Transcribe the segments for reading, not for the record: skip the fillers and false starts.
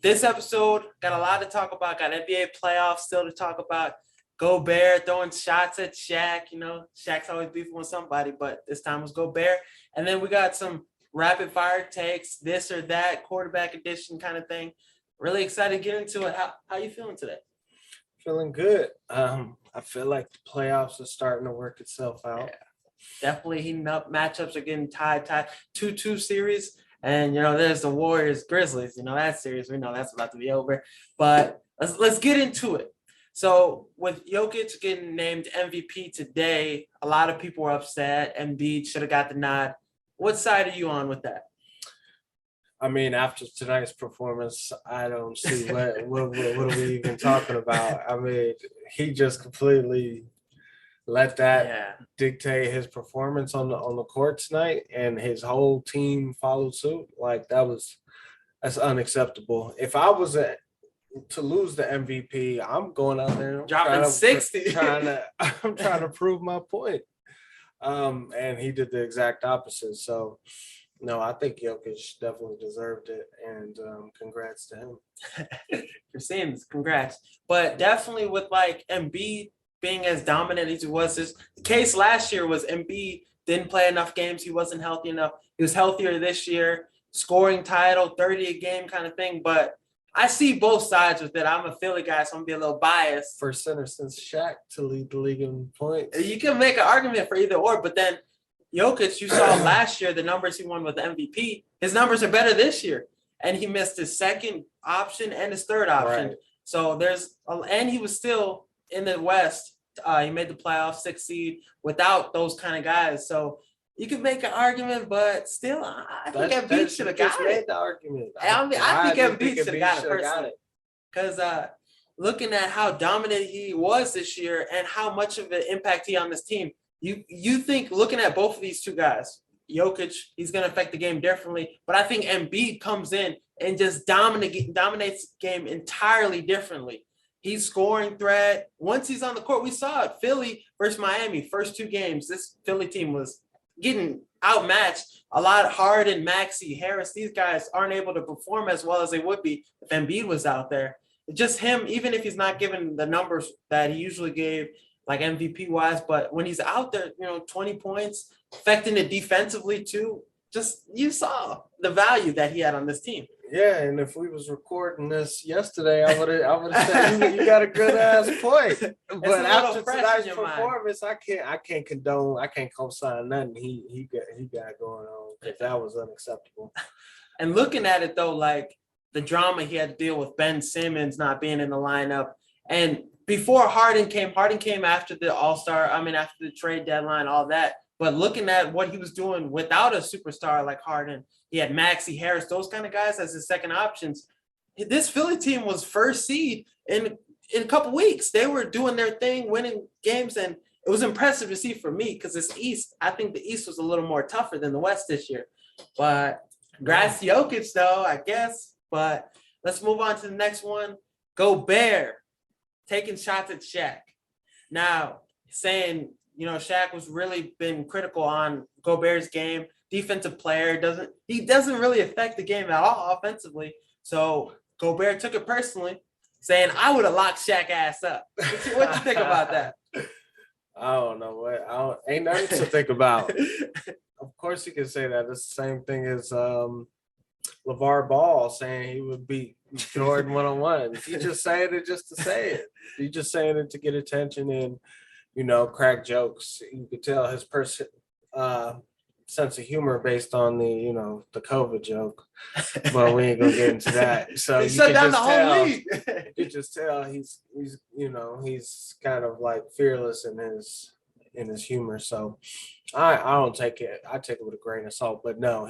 this episode got a lot to talk about. Got NBA playoffs still to talk about. Gobert throwing shots at Shaq. Shaq's always beefing with somebody, but this time was Gobert. And then we got some rapid fire takes, this or that, quarterback edition kind of thing. Really excited to get into it. How you feeling today? Feeling good. I feel like the playoffs are starting to work itself out. Yeah, definitely heating up. Matchups are getting tied. 2-2 series. And, there's the Warriors, Grizzlies. That series, we know that's about to be over. But let's get into it. So with Jokic getting named MVP today, a lot of people were upset. Embiid should have got the nod. What side are you on with that? I mean, after tonight's performance, I don't see what are we even talking about. I mean, he just completely let that dictate his performance on the court tonight, and his whole team followed suit. Like that's unacceptable. If I was to lose the MVP, I'm going out there dropping 60. I'm trying to prove my point. And he did the exact opposite. So no, I think Jokic definitely deserved it, and congrats to him. You're saying this, congrats. But definitely with Embiid being as dominant as he was, the case last year was Embiid didn't play enough games. He wasn't healthy enough. He was healthier this year, scoring title, 30 a game kind of thing. But I see both sides with it. I'm a Philly guy, so I'm going to be a little biased. First center since Shaq to lead the league in points. You can make an argument for either or, but then Jokic, you saw last year the numbers he won with the MVP. His numbers are better this year. And he missed his second option and his third option. Right. So and he was still in the West. He made the playoffs, 6th seed, without those kind of guys. So you could make an argument, but still, I think Embiid should have got it. Made the argument. I think Embiid should have got it personally. Because looking at how dominant he was this year and how much of an impact he had on this team, you think looking at both of these two guys, Jokic, he's going to affect the game differently. But I think Embiid comes in and just dominates the game entirely differently. He's scoring threat. Once he's on the court, we saw it. Philly versus Miami, first 2 games, this Philly team was getting outmatched. A lot Harden, Maxey, Harris, these guys aren't able to perform as well as they would be if Embiid was out there. Just him, even if he's not given the numbers that he usually gave, like MVP-wise, but when he's out there, 20 points, affecting it defensively too, just you saw the value that he had on this team. Yeah, and if we was recording this yesterday, I would have said you got a good ass point. But after tonight's performance, I can't co-sign nothing he got going on, because that was unacceptable. And looking at it though, like the drama he had to deal with Ben Simmons not being in the lineup, and before Harden came after the All-Star, after the trade deadline, all that. But looking at what he was doing without a superstar like Harden, he had Maxey, Harris, those kind of guys as his second options. This Philly team was first seed in a couple weeks. They were doing their thing, winning games, and it was impressive to see for me because this East, I think the East was a little more tougher than the West this year. But congrats to Jokic, though, I guess. But let's move on to the next one. Gobert taking shots at Shaq. Now, saying, Shaq was really been critical on Gobert's game. Defensive player doesn't really affect the game at all offensively. So Gobert took it personally, saying, I would have locked Shaq ass up. What you think about that? I don't know ain't nothing to think about. Of course you can say that. It's the same thing as LeVar Ball saying he would beat Jordan one-on-one. He's just saying it just to say it. He's just saying it to get attention and, crack jokes. You could tell his sense of humor based on the COVID joke, but we ain't gonna get into that. So you shut down the whole league. You can just tell he's he's kind of like fearless in his humor. So I don't take it. I take it with a grain of salt. But no,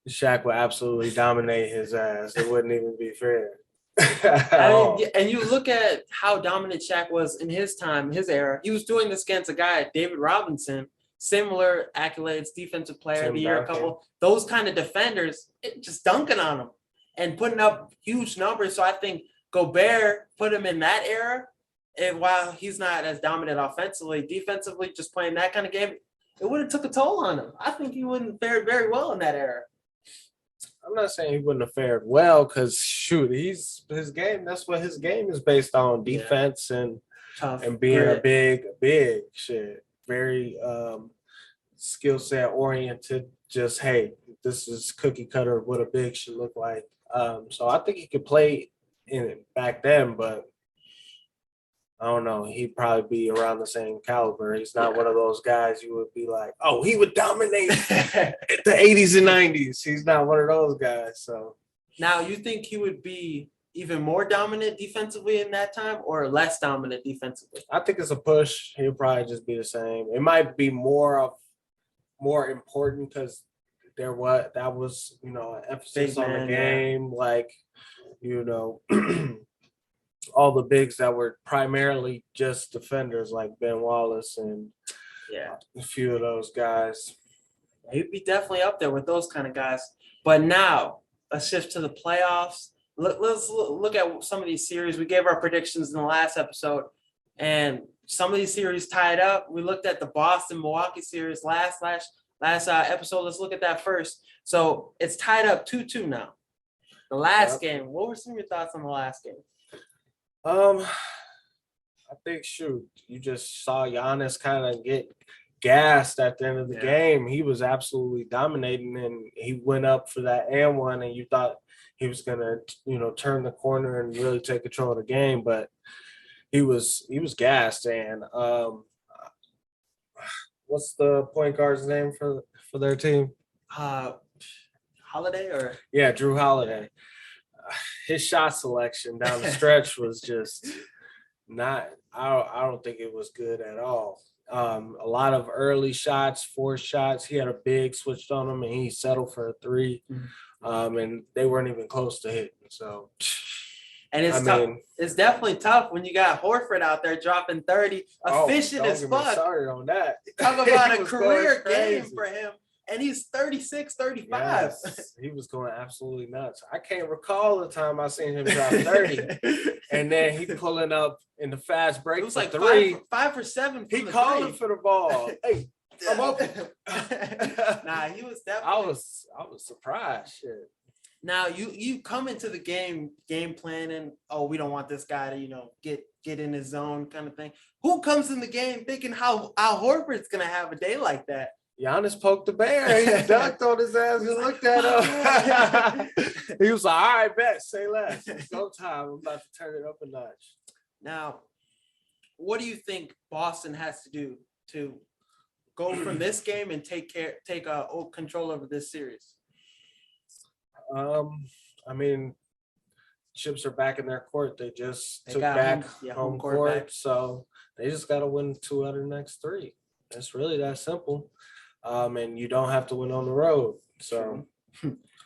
Shaq would absolutely dominate his ass. It wouldn't even be fair. And you look at how dominant Shaq was in his time, his era. He was doing this against a guy, David Robinson, similar accolades, defensive player of the year, a couple, those kind of defenders, just dunking on him and putting up huge numbers. So I think Gobert put him in that era. And while he's not as dominant offensively, defensively, just playing that kind of game, it would have took a toll on him. I think he wouldn't fare very well in that era. I'm not saying he wouldn't have fared well because shoot, his game. That's what his game is based on: defense Tough and being grit. big shit. Very skill set oriented. Just hey, this is cookie cutter what a big should look like. So I think he could play in it back then, but I don't know. He'd probably be around the same caliber. He's not one of those guys you would be like, oh, he would dominate the 80s and 90s. He's not one of those guys. So now you think he would be even more dominant defensively in that time or less dominant defensively? I think it's a push. He'll probably just be the same. It might be more important because that was emphasis on the game, like all the bigs that were primarily just defenders like Ben Wallace and a few of those guys. He'd be definitely up there with those kind of guys. But now let's shift to the playoffs. Let's look at some of these series. We gave our predictions in the last episode, and some of these series tied up. We looked at the Boston-Milwaukee series last episode. Let's look at that first. So it's tied up 2-2 now. The last game. What were some of your thoughts on the last game? I think you just saw Giannis kind of get gassed at the end of the game. He was absolutely dominating, and he went up for that and one, and you thought he was gonna, turn the corner and really take control of the game, but he was gassed. And what's the point guard's name for their team? Holiday or Drew Holiday. His shot selection down the stretch was just not. I don't think it was good at all. A lot of early shots, forced shots. He had a big switched on him, and he settled for a three. And they weren't even close to hitting. So, and it's tough. It's definitely tough when you got Horford out there dropping 30, efficient as fuck. Sorry on that. Talk about a career game for him. And he's 36, 35. Yes, he was going absolutely nuts. I can't recall the time I seen him drop 30. And then he pulling up in the fast break. It was like three. 5 for 7. He calling for the ball. Hey, I'm open. He was definitely. I was surprised. Shit. Now you come into the game planning. Oh, we don't want this guy to get in his zone kind of thing. Who comes in the game thinking how Al Horford's gonna have a day like that? Giannis poked the bear. He ducked on his ass and looked at him. He was like, all right, bet, say less. It's go time. I'm about to turn it up a notch. Now, what do you think Boston has to do to go from this game and take control over this series? Chips are back in their court. They just took back home court. So they just got to win 2 out of the next 3. It's really that simple. And you don't have to win on the road. So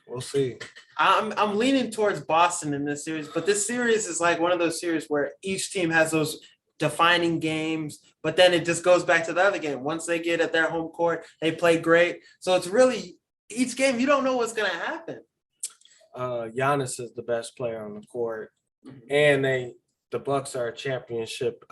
we'll see. I'm leaning towards Boston in this series, but this series is like one of those series where each team has those defining games, but then it just goes back to the other game. Once they get at their home court, they play great. So it's really each game, you don't know what's going to happen. Giannis is the best player on the court, and the Bucks are a championship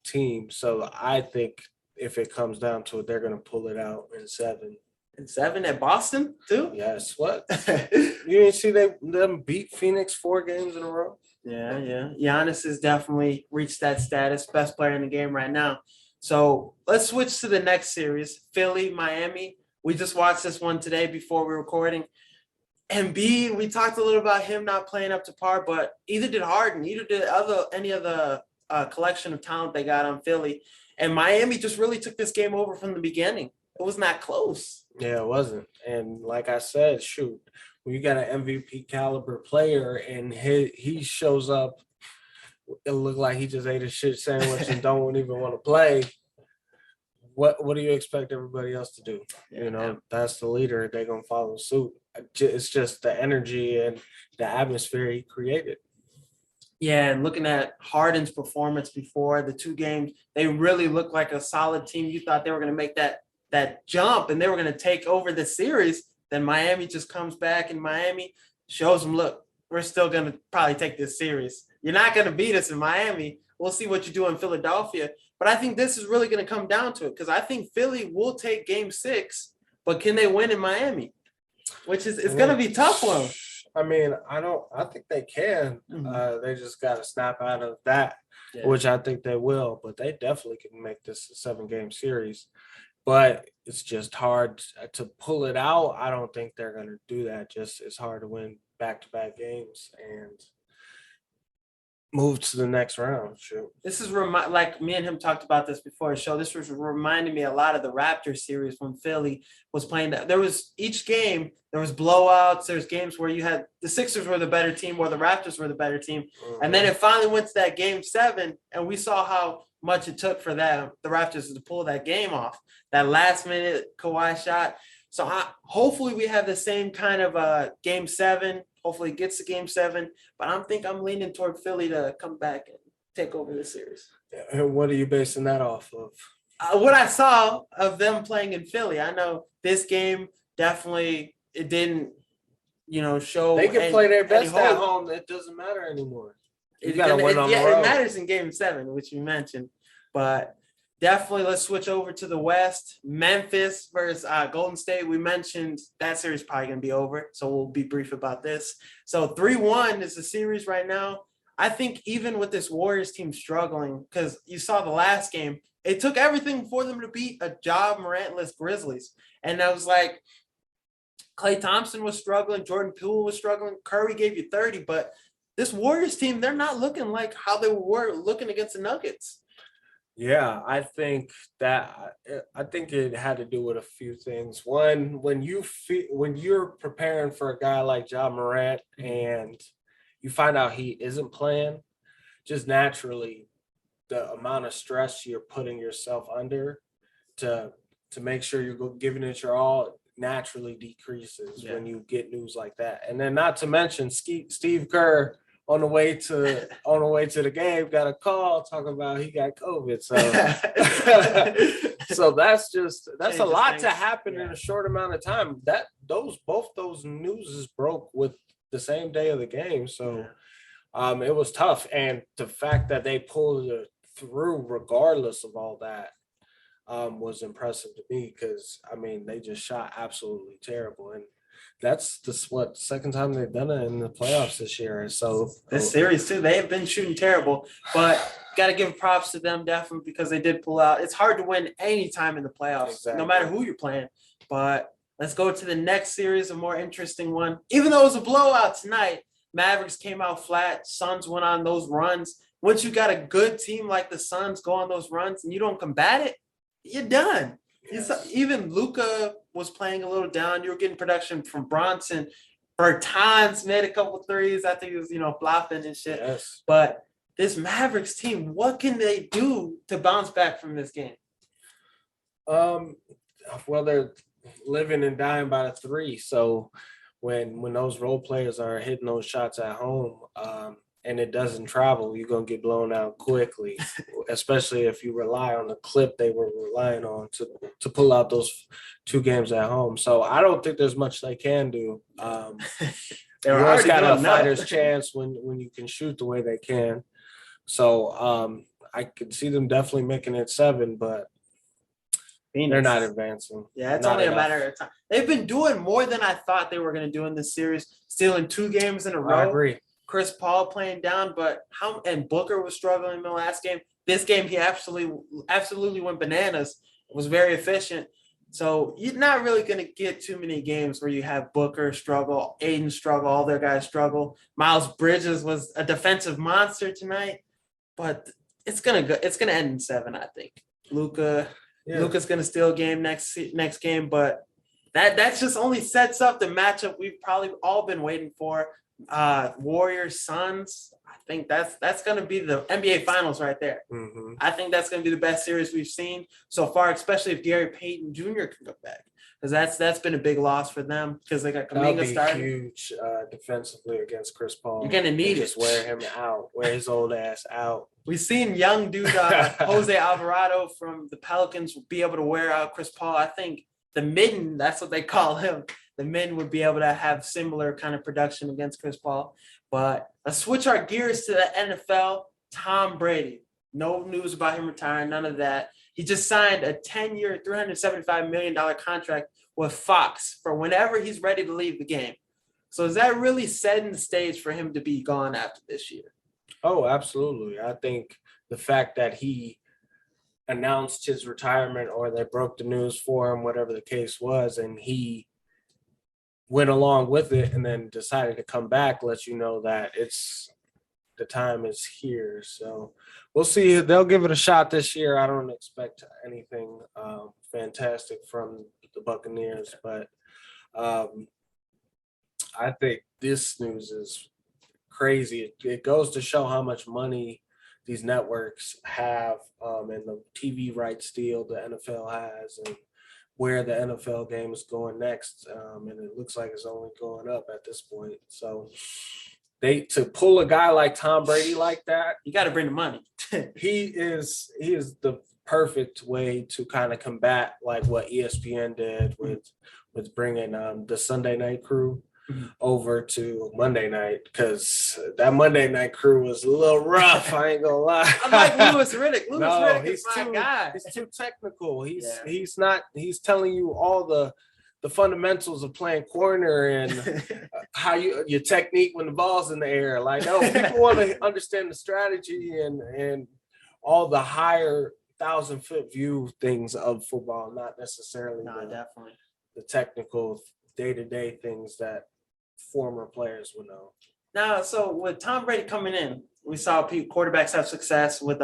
team. So I think if it comes down to it, they're going to pull it out in 7. In 7 at Boston too? Yes. What? You didn't see them beat Phoenix 4 games in a row? Yeah. Giannis has definitely reached that status, best player in the game right now. So let's switch to the next series, Philly, Miami. We just watched this one today before we were recording. Embiid, we talked a little about him not playing up to par, but either did Harden, either did any of the collection of talent they got on Philly. And Miami just really took this game over from the beginning. It wasn't that close. Yeah, it wasn't. And like I said, when you got an MVP caliber player and he shows up, it looked like he just ate a shit sandwich and don't even want to play. What do you expect everybody else to do? That's the leader. They're going to follow suit. It's just the energy and the atmosphere he created. Yeah, and looking at Harden's performance before the 2 games, they really looked like a solid team. You thought they were going to make that jump and they were going to take over the series. Then Miami just comes back, and Miami shows them, look, we're still going to probably take this series. You're not going to beat us in Miami. We'll see what you do in Philadelphia. But I think this is really going to come down to it because I think Philly will take game 6, but can they win in Miami? which is it's gonna be tough for them. I mean, I think they can. They just got to snap out of that, which I think they will. But they definitely can make this a 7-game series. But it's just hard to pull it out. I don't think they're going to do that. Just it's hard to win back-to-back games and move to the next round. Shoot. This is like me and him talked about this before the show. This was reminding me a lot of the Raptors series when Philly was playing. There was each game, there was blowouts. There's games where you had the Sixers were the better team or the Raptors were the better team. And then it finally went to that game 7, and we saw how much it took for the Raptors to pull that game off. That last minute Kawhi shot. So hopefully we have the same kind of game 7. Hopefully it gets to game 7, but I'm leaning toward Philly to come back and take over the series. And what are you basing that off of? What I saw of them playing in Philly. I know this game definitely it didn't, show. They can play their best at home. It doesn't matter anymore. You got to win on the road. It matters in game 7, which you mentioned, but definitely let's switch over to the West. Memphis versus Golden State. We mentioned that series probably going to be over, so we'll be brief about this. So 3-1 is the series right now. I think even with this Warriors team struggling, because you saw the last game, it took everything for them to beat a Ja Morant-less Grizzlies. And I was like, Klay Thompson was struggling, Jordan Poole was struggling, Curry gave you 30, but this Warriors team, they're not looking like how they were looking against the Nuggets. Yeah, I think it had to do with a few things. One, when you're preparing for a guy like Ja Morant and you find out he isn't playing, just naturally the amount of stress you're putting yourself under to make sure you're giving it your all naturally decreases when you get news like that. And then not to mention Steve Kerr on the way to the game got a call talking about he got COVID. So that's a lot to happen in a short amount of time. Both those news broke with the same day of the game. So it was tough. And the fact that they pulled it through regardless of all that was impressive to me, because they just shot absolutely terrible. And that's the second time they've done it in the playoffs this year. So this series too, they have been shooting terrible, but got to give props to them definitely because they did pull out. It's hard to win any time in the playoffs, no matter who you're playing. But let's go to the next series, a more interesting one. Even though it was a blowout tonight, Mavericks came out flat. Suns went on those runs. Once you got a good team like the Suns go on those runs and you don't combat it, you're done. Yes. Even Luka was playing a little down. You were getting production from Bronson. Bertans made a couple threes. I think he was, flopping and shit. Yes. But this Mavericks team, what can they do to bounce back from this game? Well, they're living and dying by the 3. So when those role players are hitting those shots at home, and it doesn't travel, you're going to get blown out quickly, especially if you rely on the clip they were relying on to pull out those 2 games at home. So I don't think there's much they can do. They always got a fighter's chance when you can shoot the way they can. So I could see them definitely making it 7, but they're not advancing. Yeah, it's only a matter of time. They've been doing more than I thought they were going to do in this series, stealing 2 games in a row. I agree. Chris Paul playing down, and Booker was struggling in the last game. This game, he absolutely went bananas. It was very efficient. So you're not really going to get too many games where you have Booker struggle, Aiden struggle, all their guys struggle. Miles Bridges was a defensive monster tonight, but it's gonna end in 7, I think. Luka's gonna steal a game next game, but that just only sets up the matchup we've probably all been waiting for. Warriors Suns. I think that's going to be the NBA Finals right there. Mm-hmm. I think that's going to be the best series we've seen so far, especially if Gary Payton Jr. can come back, because that's been a big loss for them because they got Kuminga starting. Huge defensively against Chris Paul. You're going to need just wear him out, wear his old ass out. We've seen young dude Jose Alvarado from the Pelicans be able to wear out Chris Paul. I think the midden, that's what they call him. The men would be able to have similar kind of production against Chris Paul. But let's switch our gears to the NFL. Tom Brady. No news about him retiring, none of that. He just signed a 10-year, $375 million contract with Fox for whenever he's ready to leave the game. So is that really setting the stage for him to be gone after this year? Oh, absolutely. I think the fact that he announced his retirement, or they broke the news for him, whatever the case was, and he went along with it and then decided to come back, lets you know that the time is here. So we'll see. They'll give it a shot this year. I don't expect anything fantastic from the Buccaneers, but I think this news is crazy. It goes to show how much money these networks have, and the TV rights deal the NFL has, and where the NFL game is going next. And it looks like it's only going up at this point. So to pull a guy like Tom Brady like that, you got to bring the money. he is the perfect way to kind of combat like what ESPN did with bringing the Sunday night crew over to Monday night, because that Monday night crew was a little rough. I ain't gonna lie. I like Louis Riddick. Riddick is my guy. He's too technical. He's not. He's telling you all the fundamentals of playing corner and how your technique when the ball's in the air. Like, no, people want to understand the strategy and all the higher 1,000-foot view things of football, not necessarily definitely the technical day-to-day things that former players would know. Now, so with Tom Brady coming in, we saw quarterbacks have success with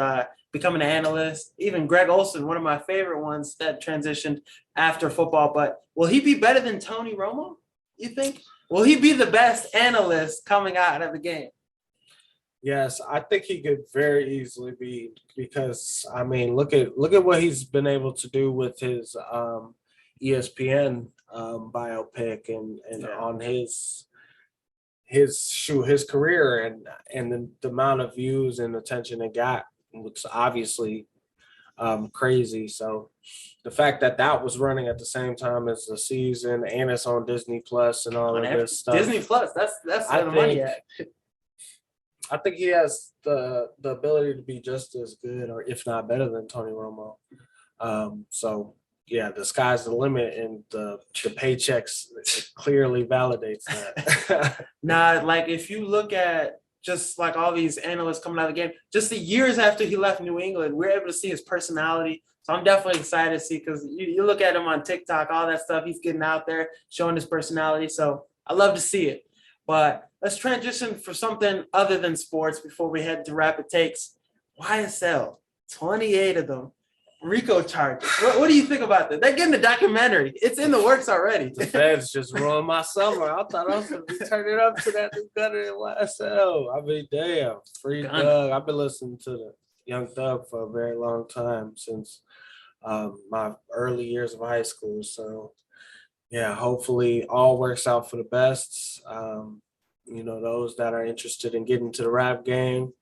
becoming an analyst. Even Greg Olsen, one of my favorite ones, that transitioned after football. But will he be better than Tony Romo, you think? Will he be the best analyst coming out of the game? Yes, I think he could very easily be, because I mean, look at what he's been able to do with his ESPN biopic and on his career and the amount of views and attention it got was obviously crazy. So the fact that was running at the same time as the season, and it's on Disney Plus and all of this stuff. Disney Plus, that's where the money at. I think he has the ability to be just as good, or if not better than Tony Romo. So yeah, the sky's the limit, and the paychecks clearly validates that. Nah, like if you look at just like all these analysts coming out of the game, just the years after he left New England, we're able to see his personality. So I'm definitely excited to see, because you look at him on TikTok, all that stuff, he's getting out there, showing his personality. So I love to see it. But let's transition for something other than sports before we head to rapid takes. YSL, 28 of them. RICO charges. What do you think about that? They're getting a documentary. It's in the works already. The feds just ruined my summer. I thought I was going to be turning up to that new Gunner in YSL. I mean, damn. Free Doug. I've been listening to the Young Thug for a very long time, since my early years of high school. So, yeah, hopefully all works out for the best. Those that are interested in getting to the rap game,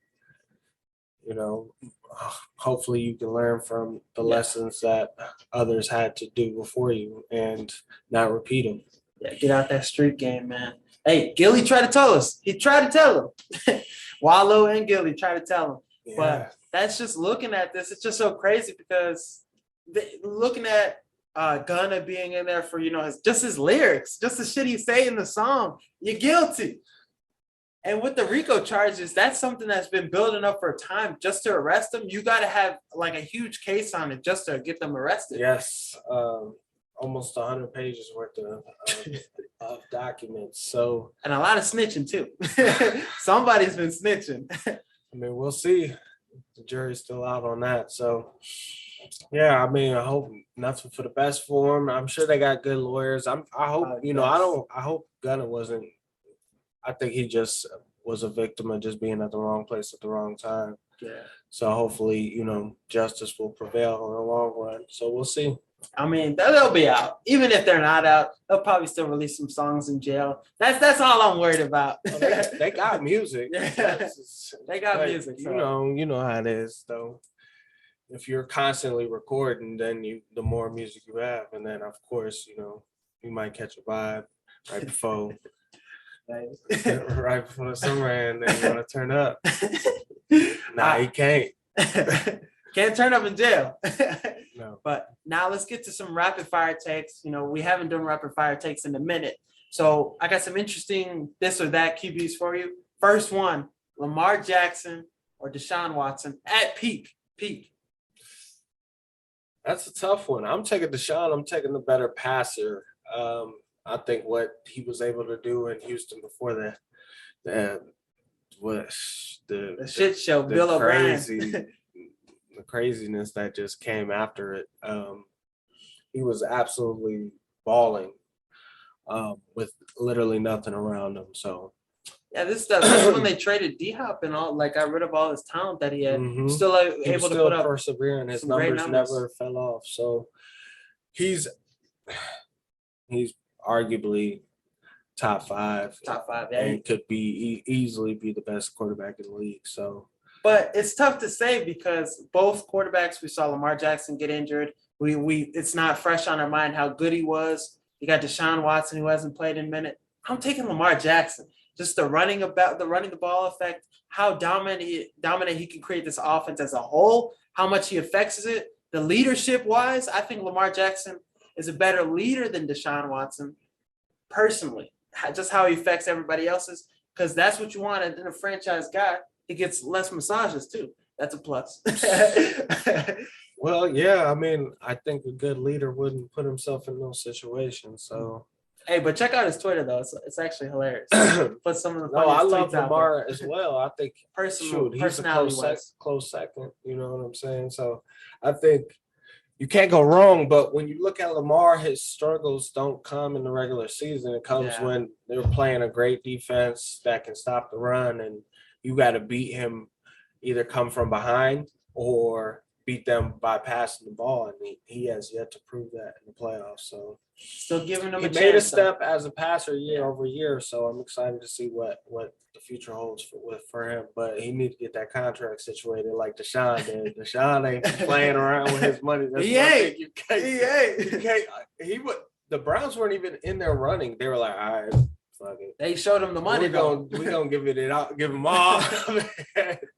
hopefully you can learn from the lessons that others had to do before you and not repeat them. Yeah, get out that street game, man. Hey, Gilly tried to tell us. He tried to tell him. Wallow and Gilly tried to tell him. Yeah. But that's just looking at this. It's just so crazy, because looking at Gunna being in there for, his lyrics, just the shit he say in the song, you're guilty. And with the RICO charges, that's something that's been building up for time. Just to arrest them, you got to have like a huge case on it just to get them arrested. Yes, almost 100 pages worth of documents. So, and a lot of snitching too. Somebody's been snitching. I mean, we'll see. The jury's still out on that. So, yeah, I mean, I hope nothing for the best for him. I'm sure they got good lawyers. I hope I hope Gunna wasn't. I think he just was a victim of just being at the wrong place at the wrong time. Yeah. So hopefully, justice will prevail in the long run. So we'll see. I mean, they'll be out. Even if they're not out, they'll probably still release some songs in jail. That's all I'm worried about. They got music. Yeah. They got music. So. You know how it is, though. If you're constantly recording, then the more music you have, and then of course, you might catch a vibe right before. Right before the summer, and then you want to turn up. Nah, he can't. Can't turn up in jail. No. But now let's get to some rapid fire takes. We haven't done rapid fire takes in a minute. So I got some interesting this or that QBs for you. First one, Lamar Jackson or Deshaun Watson at peak. That's a tough one. I'm taking Deshaun. I'm taking the better passer. I think what he was able to do in Houston before the shit show, the Bill O'Brien. The craziness that just came after it. He was absolutely balling with literally nothing around him. So yeah, this is when they traded D-Hop and all, like got rid of all his talent that he had. Still able to put up persevering. His numbers never fell off. So he's arguably top five, yeah, and could be easily be the best quarterback in the league. So, but it's tough to say because both quarterbacks, we saw Lamar Jackson get injured. It's not fresh on our mind how good he was. You got Deshaun Watson who hasn't played in a minute. I'm taking Lamar Jackson. Just the running the ball effect, how dominant he can create this offense as a whole, how much he affects it. The leadership wise, I think Lamar Jackson is a better leader than Deshaun Watson, personally. Just how he affects everybody else's, because that's what you want in a franchise guy. He gets less massages too. That's a plus. Well, yeah, I mean, I think a good leader wouldn't put himself in those situations. So, hey, but check out his Twitter though; it's actually hilarious. Put some of the no, I funniest love tweets out Lamar there. as well. I think he's a close second. You know what I'm saying? So, I think you can't go wrong. But when you look at Lamar, his struggles don't come in the regular season. It comes when they're playing a great defense that can stop the run, and you got to beat him, either come from behind or beat them by passing the ball. And he has yet to prove that in the playoffs. So still giving him he a made chance, a step as a passer year over year. So I'm excited to see what the future holds for him. But he needs to get that contract situated like Deshaun did. Deshaun ain't playing around with his money. That's the Browns weren't even in there running. They were like, all right, fuck it. They showed him the money. We're gonna give it out, give them all.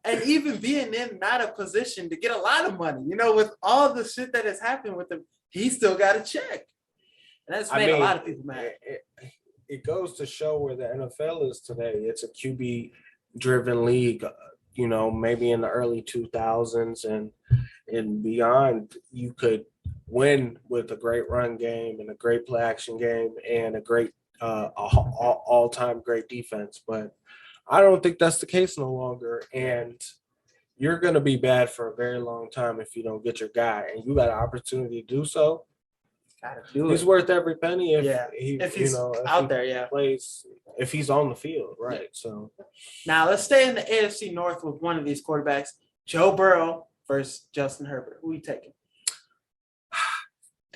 And even being in not a position to get a lot of money, with all the shit that has happened with him, he still got a check. And that's made a lot of people mad. It goes to show where the NFL is today. It's a QB driven league, maybe in the early 2000s and beyond, you could win with a great run game and a great play action game and a great all-time great defense. But I don't think that's the case no longer. And you're going to be bad for a very long time if you don't get your guy. And you got an opportunity to do so. He's worth every penny if he's out there, plays, if he's on the field, right? Yeah. So now let's stay in the AFC North with one of these quarterbacks, Joe Burrow versus Justin Herbert. Who are you taking?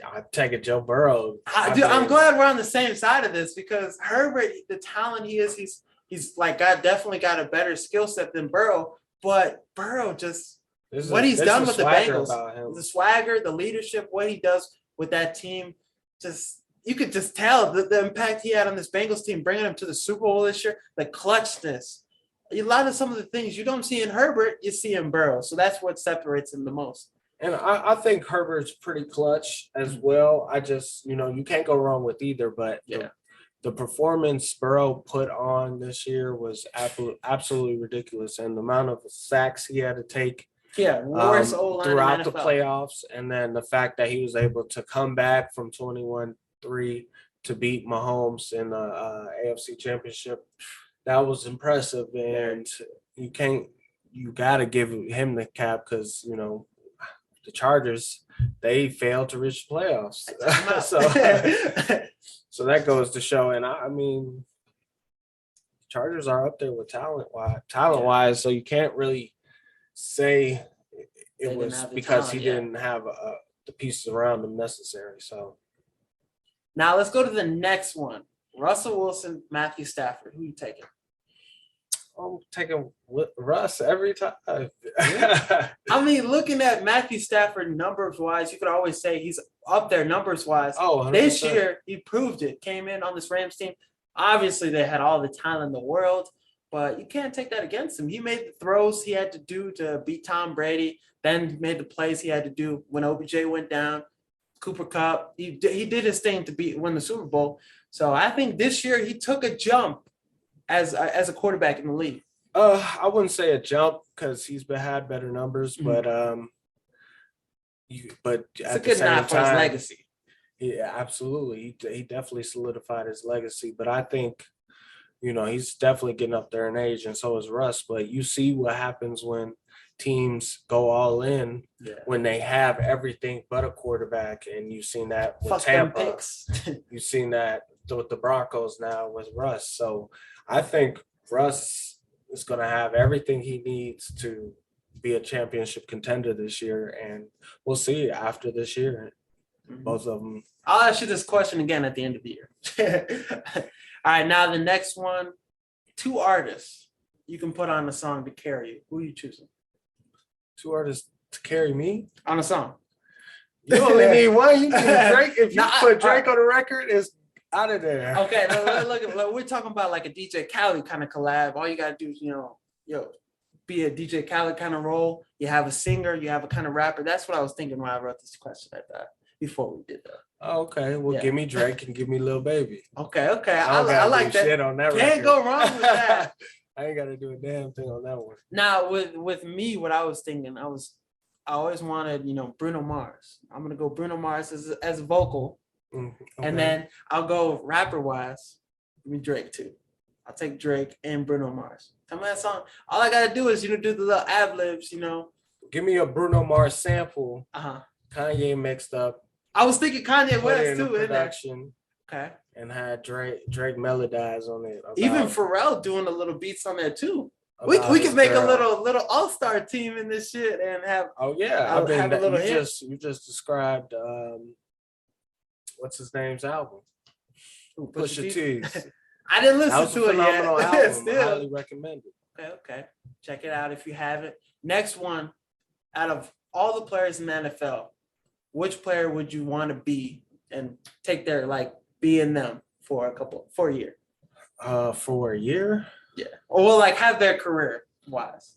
I'm taking Joe Burrow. I'm glad we're on the same side of this because Herbert, the talent he is, he's like definitely got a better skill set than Burrow, but Burrow just what he's done with the Bengals, the swagger, the leadership, what he does with that team, just you could just tell the impact he had on this Bengals team, bringing them to the Super Bowl this year, the clutchness. A lot of some of the things you don't see in Herbert, you see in Burrow. So that's what separates him the most. And I think Herbert's pretty clutch as well. I just, you can't go wrong with either. But the performance Burrow put on this year was absolutely ridiculous. And the amount of sacks he had to take throughout the playoffs, and then the fact that he was able to come back from 21-3 to beat Mahomes in the AFC Championship, that was impressive. And you got to give him the cap because, the Chargers, they failed to reach the playoffs. So that goes to show. And I mean, Chargers are up there with talent-wise, so you can't really say it was because he didn't have the pieces around him necessary. So now let's go to the next one. Russell Wilson, Matthew Stafford. Who are you taking? I'm taking Russ every time. I mean, looking at Matthew Stafford numbers-wise, you could always say he's up there numbers-wise. Oh, 100%. This year, he proved it. Came in on this Rams team. Obviously, they had all the talent in the world, but you can't take that against him. He made the throws he had to do to beat Tom Brady, then made the plays he had to do when OBJ went down. Cooper Kupp, he did his thing to win the Super Bowl. So I think this year he took a jump as a quarterback in the league. I wouldn't say a jump because he's had better numbers, but it's a good nod for his legacy. Yeah, absolutely. He definitely solidified his legacy, but I think, he's definitely getting up there in age, and so is Russ. But you see what happens when teams go all in when they have everything but a quarterback, and you've seen that with Tampa. You've seen that with the Broncos now with Russ. So I think Russ is going to have everything he needs to be a championship contender this year, and we'll see after this year. Both of them. I'll ask you this question again at the end of the year. All right, now the next one, 2 artists you can put on a song to carry you. Who are you choosing? 2 artists to carry me on a song. You only need one. You need Drake. If you put Drake on the record, it's out of there. Okay, look, we're talking about like a DJ Khaled kind of collab. All you gotta do is be a DJ Khaled kind of role. You have a singer, you have a kind of rapper. That's what I was thinking when I wrote this question at that before we did that. Okay, well, give me Drake and give me Lil Baby. Okay. I like that. Shit on that. Can't go wrong with that. I ain't got to do a damn thing on that one. Now, with me, what I was thinking, I always wanted, Bruno Mars. I'm gonna go Bruno Mars as a vocal, and then I'll go rapper wise. Give me Drake too. I'll take Drake and Bruno Mars. Tell me that song. All I gotta do is do the little ad libs. Give me a Bruno Mars sample. Kanye mixed up. I was thinking Kanye West too in production. Okay. And had Drake melodize on it. Even Pharrell doing a little beats on there too. We could make a little all-star team in this shit and have. Oh yeah, have a little you just described what's his name's album? Pusha T's. I didn't listen to it yet. Album. Still. I highly recommend it. Okay. Check it out if you haven't. Next one, out of all the players in the NFL, which player would you want to be and take their be in them for a year? For a year? Yeah. Or have their career wise.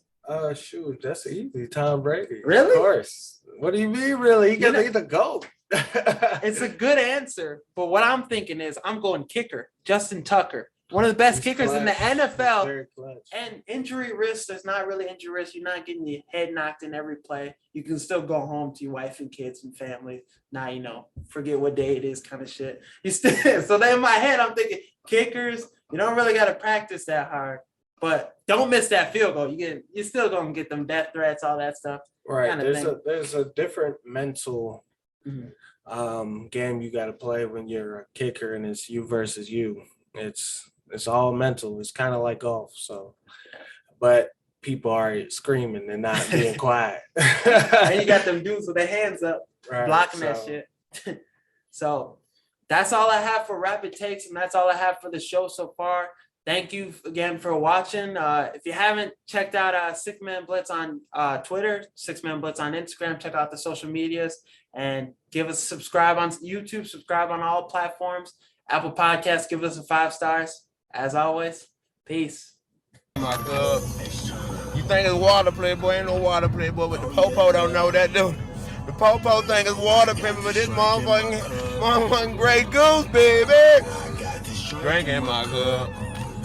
Shoot, that's easy. Tom Brady. Really? Of course. What do you mean, really? He got the GOAT. It's a good answer, but what I'm thinking is I'm going kicker, Justin Tucker. One of the best kickers in the NFL. Very clutch. And injury risk, there's not really injury risk. You're not getting your head knocked in every play. You can still go home to your wife and kids and family. Now, forget what day it is kind of shit. So then in my head, I'm thinking kickers, you don't really got to practice that hard. But don't miss that field goal. You're still going to get them death threats, all that stuff. Right. There's a different mental game you got to play when you're a kicker and it's you versus you. It's all mental. It's kind of like golf. So, but people are screaming and not being quiet. And you got them dudes with their hands up, blocking that shit. So that's all I have for Rapid Takes, and that's all I have for the show so far. Thank you again for watching. If you haven't checked out Six Man Blitz on Twitter, Six Man Blitz on Instagram, check out the social medias and give us a subscribe on YouTube, subscribe on all platforms. Apple Podcasts, give us a 5 stars. As always, peace. My club. You think it's water, playboy? Ain't no water, playboy, but the popo don't know that, dude. The popo think it's water, baby, but this motherfucking Grey Goose, baby. Drink in my club.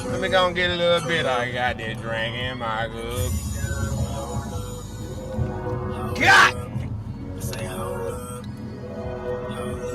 Let me go and get a little bit. I got this drink in my club. God!